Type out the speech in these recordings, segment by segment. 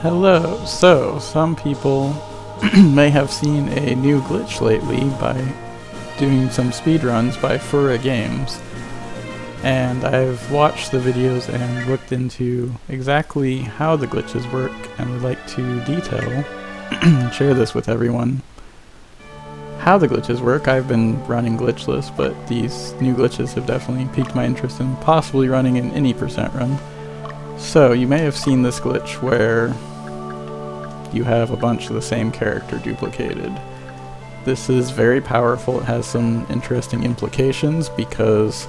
Hello. So, some people may have seen a new glitch lately by doing some speedruns by Fura Games. And I've watched the videos and looked into exactly how the glitches work and would like to detail and share this with everyone. How the glitches work, I've been running glitchless, but these new glitches have definitely piqued my interest in possibly running in any percent run. So, you may have seen this glitch where you have a bunch of the same character duplicated. This is very powerful. It has some interesting implications because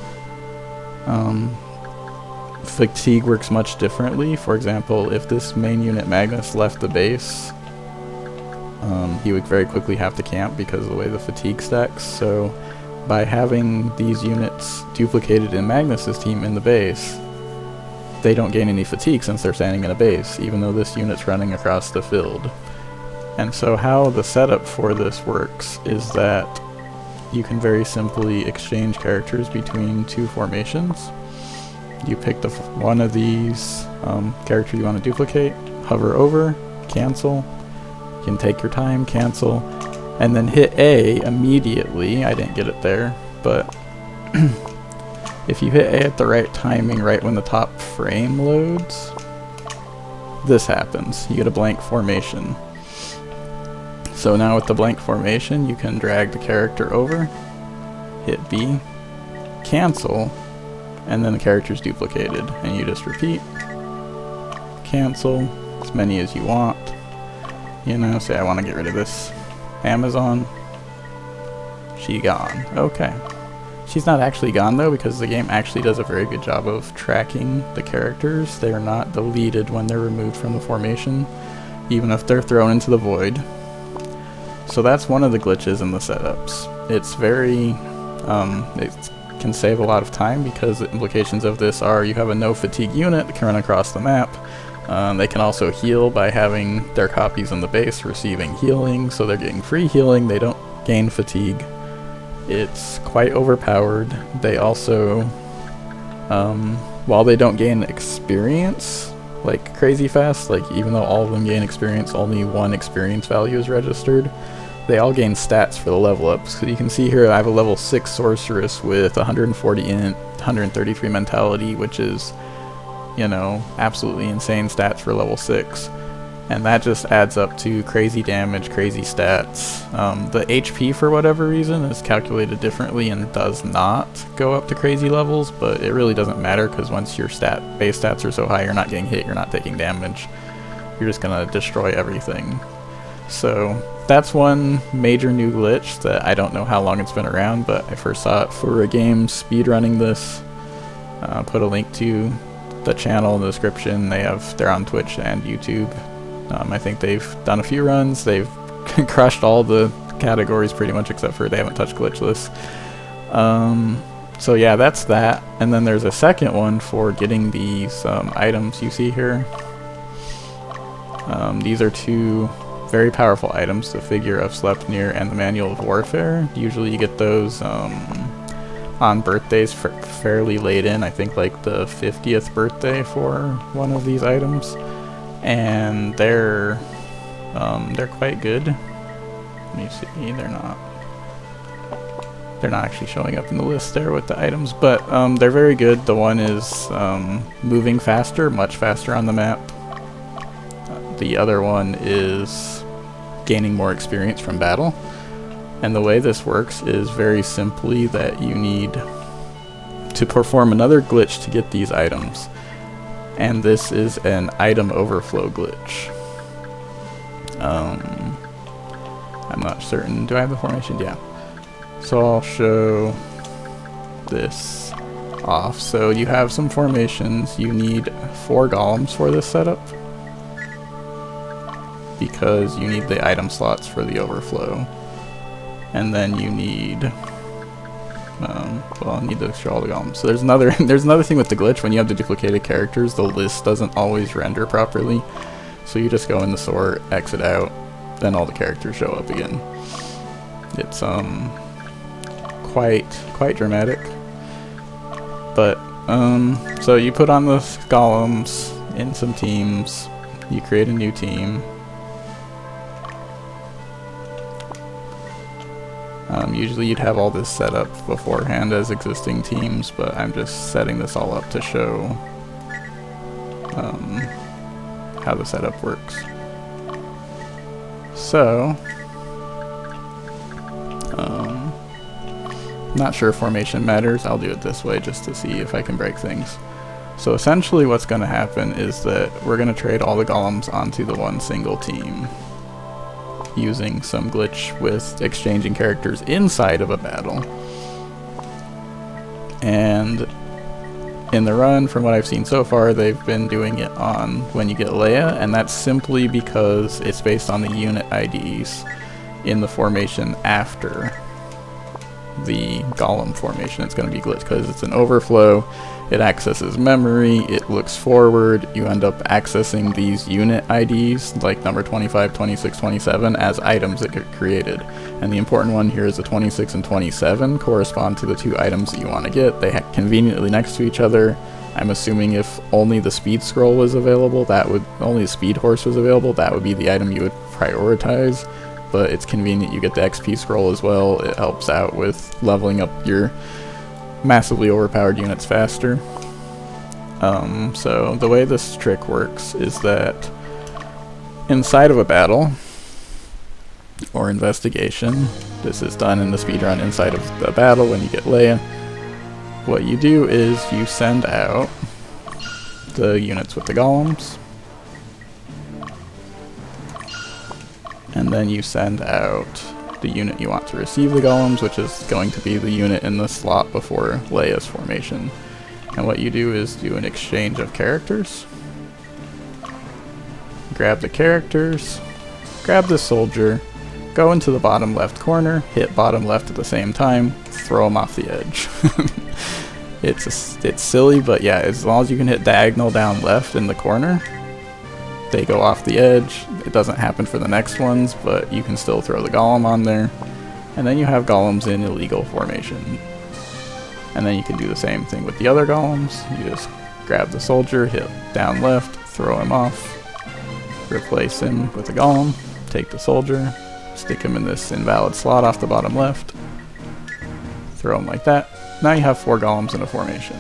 fatigue works much differently. For example, if this main unit Magnus left the base, he would very quickly have to camp because of the way the fatigue stacks. So by having these units duplicated in Magnus's team in the base, they don't gain any fatigue since they're standing in a base, even though this unit's running across the field. And so how the setup for this works is that you can very simply exchange characters between two formations. You pick one of these characters you want to duplicate, hover over, cancel. You can take your time, cancel, and then hit A immediately. I didn't get it there, but if you hit A at the right timing, right when the top frame loads, this happens. You get a blank formation. So now with the blank formation, you can drag the character over, hit B, cancel, and then the character's duplicated. And you just repeat, cancel, as many as you want. You know, say I want to get rid of this Amazon. She gone. Okay. She's not actually gone though, because the game actually does a very good job of tracking the characters. They are not deleted when they're removed from the formation, even if they're thrown into the void. So that's one of the glitches in the setups. It's very, it can save a lot of time because the implications of this are you have a no fatigue unit that can run across the map. They can also heal by having their copies in the base receiving healing, so they're getting free healing, they don't gain fatigue. It's quite overpowered. They also, while they don't gain experience like crazy fast, like even though all of them gain experience, only one experience value is registered, they all gain stats for the level ups. So you can see here I have a level 6 sorceress with 140 int, 133 mentality, which is, you know, absolutely insane stats for level 6. And that just adds up to crazy damage, crazy stats. The HP, for whatever reason, is calculated differently and does not go up to crazy levels, but it really doesn't matter because once your base stats are so high, you're not getting hit, you're not taking damage. You're just going to destroy everything. So that's one major new glitch that I don't know how long it's been around, but I first saw it Fura Games speedrunning this. Put a link to the channel in the description. They're on Twitch and YouTube. I think they've done a few runs. They've crushed all the categories pretty much, except for they haven't touched glitchless. So yeah, that's that. And then there's a second one for getting these items you see here. These are two very powerful items, the Figure of Sleipnir and the Manual of Warfare. Usually you get those on birthdays fairly late in, I think like the 50th birthday for one of these items. And they're quite good. Let me see, they're not actually showing up in the list there with the items, but they're very good. The one is moving faster, much faster on the map. The other one is gaining more experience from battle. And the way this works is very simply that you need to perform another glitch to get these items. And this is an item overflow glitch. I'm not certain. Do I have the formation? Yeah. So I'll show this off. So you have some formations. You need 4 golems for this setup, because you need the item slots for the overflow. And then you need, well, I need to show all the golems. So there's another thing with the glitch. When you have the duplicated characters, the list doesn't always render properly. So you just go in the sort, exit out, then all the characters show up again. It's quite dramatic. But so you put on the golems in some teams, you create a new team. Usually you'd have all this set up beforehand as existing teams, but I'm just setting this all up to show how the setup works. So, not sure formation matters. I'll do it this way just to see if I can break things. So essentially what's going to happen is that we're going to trade all the golems onto the one single team, using some glitch with exchanging characters inside of a battle. And in the run, from what I've seen so far, they've been doing it on when you get Leia, and that's simply because it's based on the unit IDs in the formation after the golem formation. It's going to be glitched because it's an overflow. It accesses memory, it looks forward, you end up accessing these unit IDs, like number 25, 26, 27, as items that get created. And the important one here is the 26 and 27 correspond to the two items that you want to get. They conveniently next to each other. I'm assuming if only the speed scroll was available, only the speed horse was available, that would be the item you would prioritize. But it's convenient you get the XP scroll as well. It helps out with leveling up your massively overpowered units faster. So the way this trick works is that inside of a battle or investigation, this is done in the speedrun inside of the battle when you get Leia, what you do is you send out the units with the golems, and then you send out the unit you want to receive the golems, which is going to be the unit in the slot before Leia's formation. And what you do is do an exchange of characters. Grab the characters, grab the soldier, go into the bottom left corner, hit bottom left at the same time, throw them off the edge. It's silly, but yeah, as long as you can hit diagonal down left in the corner, they go off the edge. It doesn't happen for the next ones, but you can still throw the golem on there. And then you have golems in illegal formation. And then you can do the same thing with the other golems. You just grab the soldier, hit down left, throw him off, replace him with a golem, take the soldier, stick him in this invalid slot off the bottom left, throw him like that. Now you have 4 golems in a formation.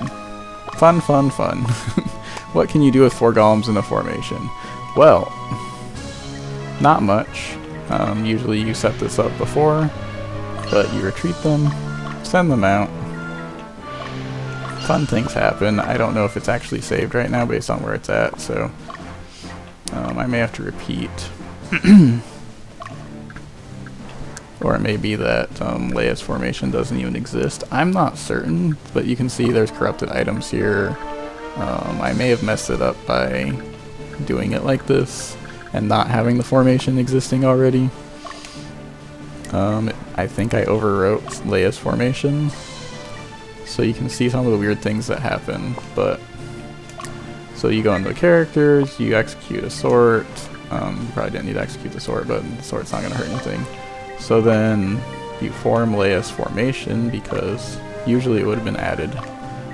Fun, fun, fun. What can you do with 4 golems in a formation? Well, not much. Usually you set this up before, but you retreat them, send them out. Fun things happen. I don't know if it's actually saved right now based on where it's at, so I may have to repeat. Or it may be that Leia's formation doesn't even exist. I'm not certain, but you can see there's corrupted items here. I may have messed it up by doing it like this and not having the formation existing already. I think I overwrote Leia's formation, so you can see some of the weird things that happen. But so you go into the characters, you execute a sort. Probably didn't need to execute the sort, but the sort's not going to hurt anything. So then you form Leia's formation, because usually it would have been added.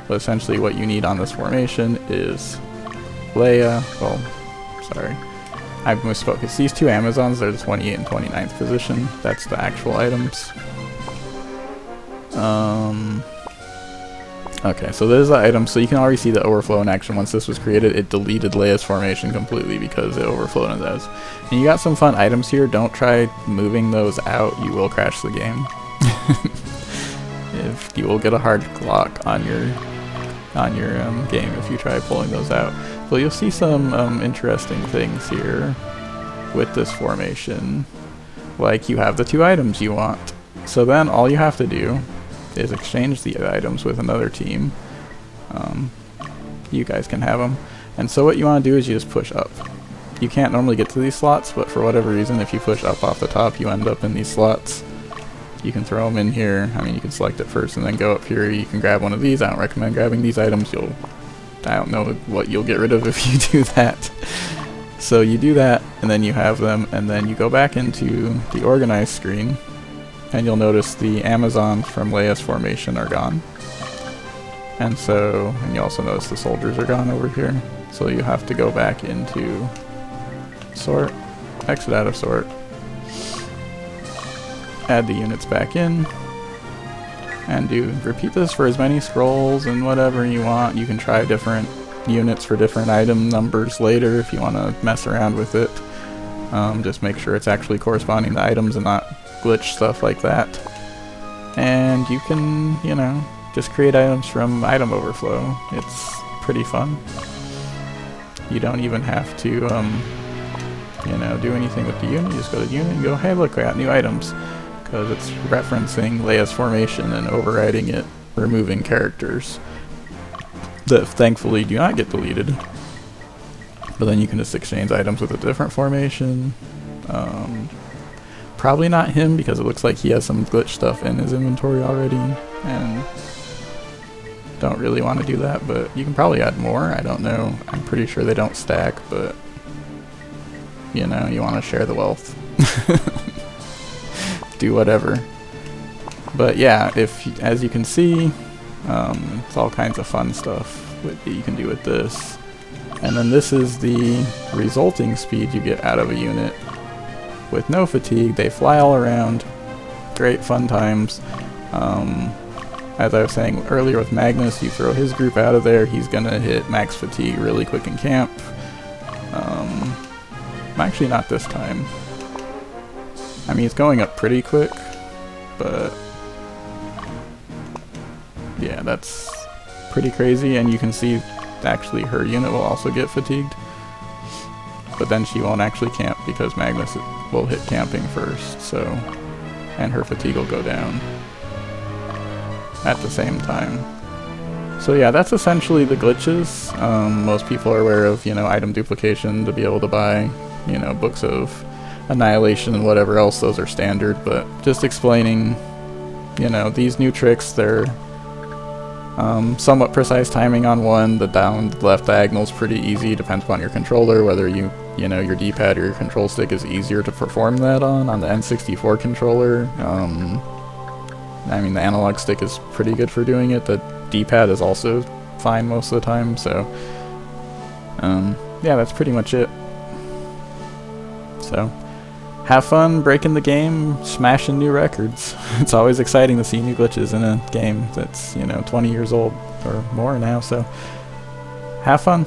But essentially what you need on this formation is Leia, well, sorry, I misspoke. It's these 2 Amazons, they're the 28th and 29th position. That's the actual items. Okay, so there's the item. So you can already see the overflow in action. Once this was created, it deleted Leia's formation completely because it overflowed into those. And you got some fun items here. Don't try moving those out. You will crash the game. If you will get a hard lock on your game if you try pulling those out. So you'll see some interesting things here with this formation. Like you have the 2 items you want. So then all you have to do is exchange the items with another team. You guys can have them. And so what you want to do is you just push up. You can't normally get to these slots, but for whatever reason, if you push up off the top, you end up in these slots. You can throw them in here. I mean, you can select it first and then go up here. You can grab one of these. I don't recommend grabbing these items. I don't know what you'll get rid of if you do that. So you do that, and then you have them, and then you go back into the organized screen, and you'll notice the Amazons from Leia's formation are gone. And you also notice the soldiers are gone over here. So you have to go back into sort, exit out of sort, add the units back in, and repeat this for as many scrolls and whatever you want. You can try different units for different item numbers later if you want to mess around with it. Just make sure it's actually corresponding to items and not glitch stuff like that. And you can, you know, just create items from item overflow. It's pretty fun. You don't even have to, you know, do anything with the unit. You just go to the unit and go, hey look, I got new items. Because it's referencing Leia's formation and overriding it, removing characters that thankfully do not get deleted. But then you can just exchange items with a different formation. Probably not him, because it looks like he has some glitch stuff in his inventory already, and don't really want to do that, but you can probably add more. I don't know. I'm pretty sure they don't stack, but you know, you want to share the wealth. Do whatever. But yeah, as you can see, it's all kinds of fun stuff that you can do with this. And then this is the resulting speed you get out of a unit. With no fatigue, they fly all around. Great fun times. As I was saying earlier with Magnus, you throw his group out of there, he's gonna hit max fatigue really quick in camp. Actually not this time. I mean, it's going up pretty quick, but yeah, that's pretty crazy. And you can see actually her unit will also get fatigued, but then she won't actually camp because Magnus will hit camping first, so, and her fatigue will go down at the same time. So yeah, that's essentially the glitches. Most people are aware of, you know, item duplication to be able to buy, you know, books of annihilation and whatever else. Those are standard, but just explaining, you know, these new tricks. They're somewhat precise timing on one. The down left diagonal is pretty easy, depends upon your controller, whether you know, your D-pad or your control stick is easier to perform that on the N64 controller. I mean, the analog stick is pretty good for doing it. The D-pad is also fine most of the time, so yeah, that's pretty much it. So have fun breaking the game, smashing new records. It's always exciting to see new glitches in a game that's, you know, 20 years old or more now, so have fun.